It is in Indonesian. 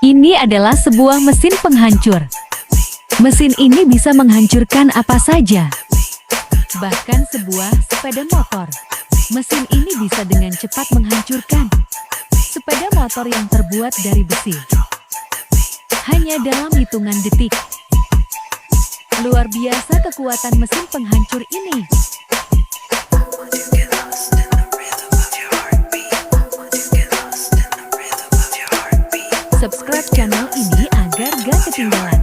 Ini adalah sebuah mesin penghancur. Mesin ini bisa menghancurkan apa saja, bahkan sebuah sepeda motor. Mesin ini bisa dengan cepat menghancurkan sepeda motor yang terbuat dari besi, hanya dalam hitungan detik. Luar biasa kekuatan mesin penghancur ini. Subscribe channel ini agar gak ketinggalan